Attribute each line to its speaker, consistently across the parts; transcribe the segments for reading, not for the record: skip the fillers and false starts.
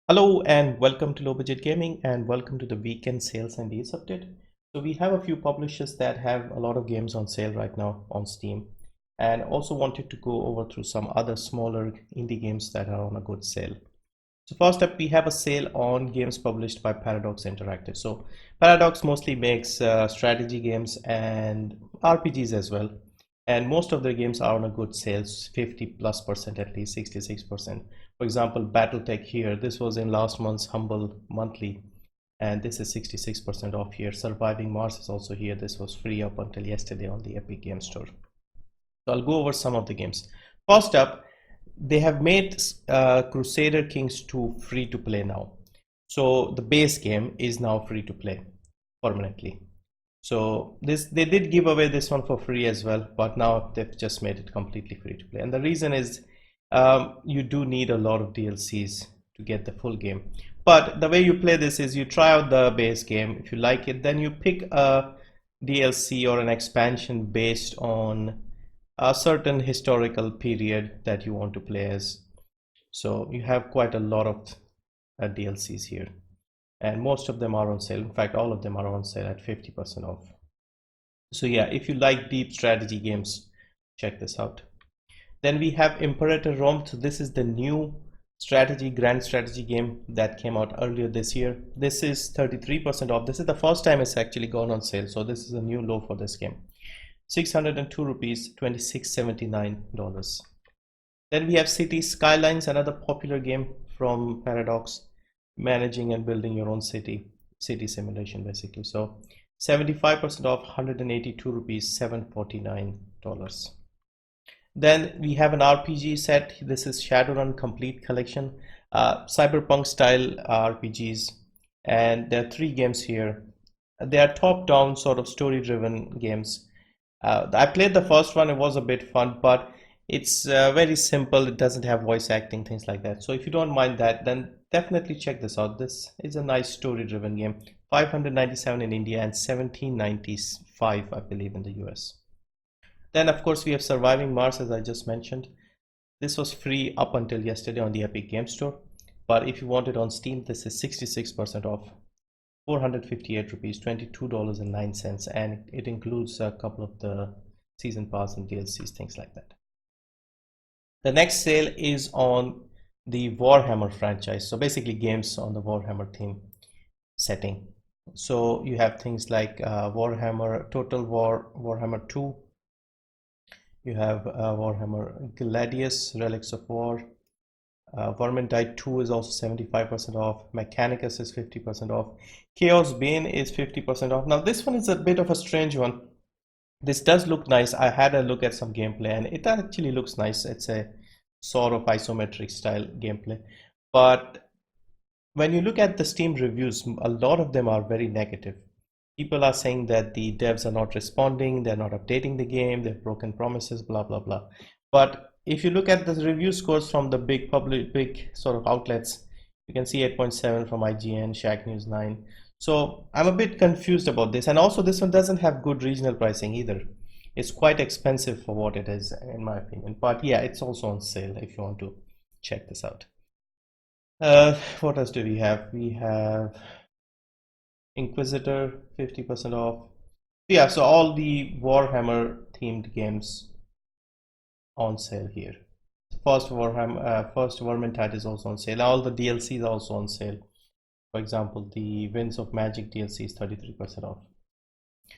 Speaker 1: Hello and welcome to Low Budget Gaming and welcome to the weekend sales and deals update. So we have a few publishers that have a lot of games on sale right now on Steam, and also wanted to go over through some other smaller indie games that are on a good sale. So first up, we have a sale on games published by Paradox Interactive. So Paradox mostly makes strategy games and RPGs as well. And most of their games are on a good sales, 50+% at least, 66%. For example, Battletech here, this was in last month's Humble Monthly, and this is 66% off here. Surviving Mars is also here. This was free up until yesterday on the Epic Game Store. So I'll go over some of the games. First up, they have made Crusader Kings II free to play now. So the base game is now free to play permanently. So they did give away this one for free as well, but now they've just made it completely free to play. And the reason is you do need a lot of DLCs to get the full game. But the way you play this is you try out the base game. If you like it, then you pick a DLC or an expansion based on a certain historical period that you want to play as. So you have quite a lot of DLCs here, and most of them are on sale. In fact, all of them are on sale at 50% off. So yeah, if you like deep strategy games, check this out. Then we have Imperator Rome. So this is the new grand strategy game that came out earlier this year. This is 33% off. This is the first time it's actually gone on sale, so this is a new low for this game. 602 rupees, $26.79. Then we have City Skylines, another popular game from Paradox, managing and building your own city simulation basically. So 75% off, 182 rupees, $749. Then we have an RPG set. This is Shadowrun Complete Collection, cyberpunk style RPGs, and there are 3 games here. They are top-down sort of story-driven games. I played the first one. It was a bit fun, but it's very simple. It doesn't have voice acting, things like that. So if you don't mind that, then definitely check this out. This is a nice story-driven game. 597 in India and 1795, I believe, in the US. Then of course we have Surviving Mars, as I just mentioned. This was free up until yesterday on the Epic Game Store, but if you want it on Steam, this is 66% off, 458 rupees, $22.09, and it includes a couple of the season pass and DLCs, things like that. The next sale is on the Warhammer franchise, so basically games on the Warhammer theme setting. So you have things like Warhammer Total War, Warhammer 2, you have Warhammer Gladius, Relics of War. Vermintide 2 is also 75% off. Mechanicus is 50% off. Chaos Bane is 50% off. Now this one is a bit of a strange one. This does look nice. I had a look at some gameplay and it actually looks nice. It's a sort of isometric style gameplay. But when you look at the Steam reviews, a lot of them are very negative. People are saying that the devs are not responding, they're not updating the game, they've broken promises, blah, blah, blah. But if you look at the review scores from the big sort of outlets, you can see 8.7 from IGN, Shacknews 9. So I'm a bit confused about this. And also this one doesn't have good regional pricing either. It's quite expensive for what it is, in my opinion. But yeah, it's also on sale if you want to check this out. What else do we have? We have Inquisitor, 50% off. Yeah, so all the Warhammer themed games on sale here. First Vermintide is also on sale. All the DLCs are also on sale. For example, the Winds of Magic DLC is 33% off.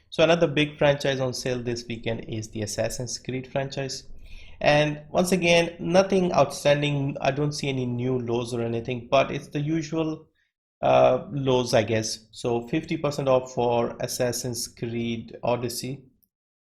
Speaker 1: So another big franchise on sale this weekend is the Assassin's Creed franchise. And once again, nothing outstanding. I don't see any new lows or anything, but it's the usual lows, I guess. So 50% off for Assassin's Creed Odyssey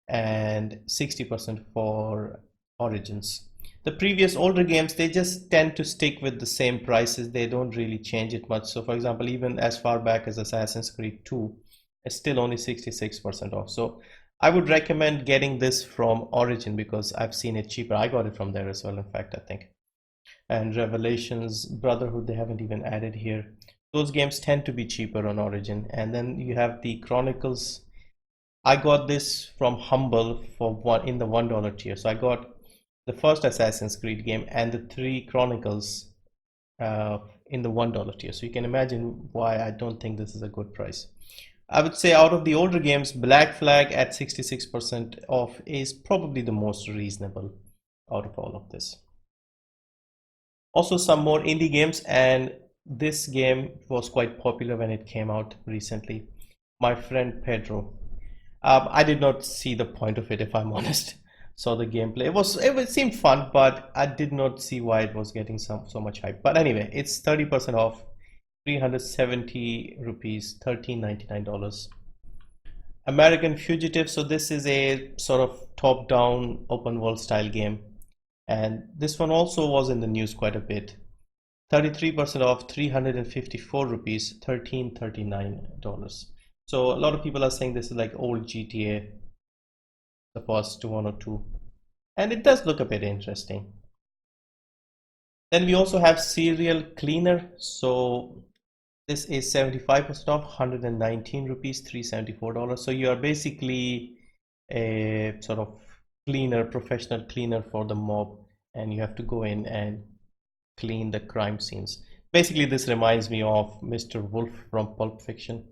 Speaker 1: and 60% for Origins. The previous older games, they just tend to stick with the same prices. They don't really change it much. So for example, even as far back as Assassin's Creed 2, it's still only 66% off. So I would recommend getting this from Origin because I've seen it cheaper. I got it from there as well, in fact, I think. And Revelations, Brotherhood, they haven't even added here. Those games tend to be cheaper on Origin. And then you have the Chronicles. I got this from Humble for in the $1 tier. So I got the first Assassin's Creed game and the 3 Chronicles in the $1 tier. So you can imagine why I don't think this is a good price. I would say out of the older games, Black Flag at 66% off is probably the most reasonable out of all of this. Also some more indie games, and this game was quite popular when it came out recently. My Friend Pedro. I did not see the point of it, if I'm honest. Saw the gameplay. It seemed fun, but I did not see why it was getting so much hype. But anyway, it's 30% off, 370 rupees, $13.99. American Fugitive. So this is a sort of top-down open world style game, and this one also was in the news quite a bit. 33% off, 354 rupees, $13.39. So a lot of people are saying this is like old GTA, the first one or two, and it does look a bit interesting. Then we also have Serial Cleaner. So this is 75% off, 119 rupees, $374. So you are basically a sort of cleaner, professional cleaner for the mob, and you have to go in and clean the crime scenes. Basically, this reminds me of Mr. Wolf from Pulp Fiction.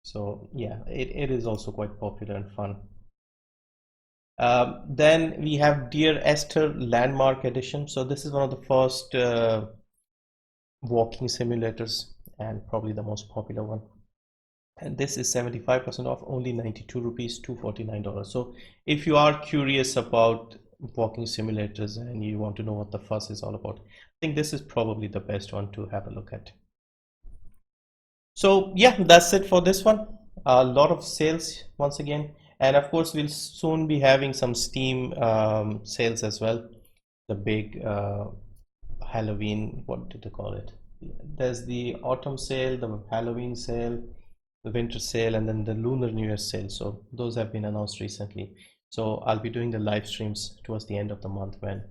Speaker 1: So yeah, it is also quite popular and fun. Then we have Dear Esther Landmark Edition. So this is one of the first walking simulators and probably the most popular one. And this is 75% off, only 92 rupees, $249. So if you are curious about walking simulators and you want to know what the fuss is all about, I think this is probably the best one to have a look at. So yeah, that's it for this one. A lot of sales once again, and of course we'll soon be having some Steam sales as well. The big Halloween, what did they call it? There's the autumn sale, the Halloween sale, the winter sale, and then the Lunar New Year sale. So those have been announced recently. So I'll be doing the live streams towards the end of the month when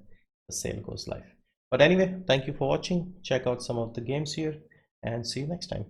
Speaker 1: the sale goes live. But anyway, thank you for watching. Check out some of the games here and see you next time.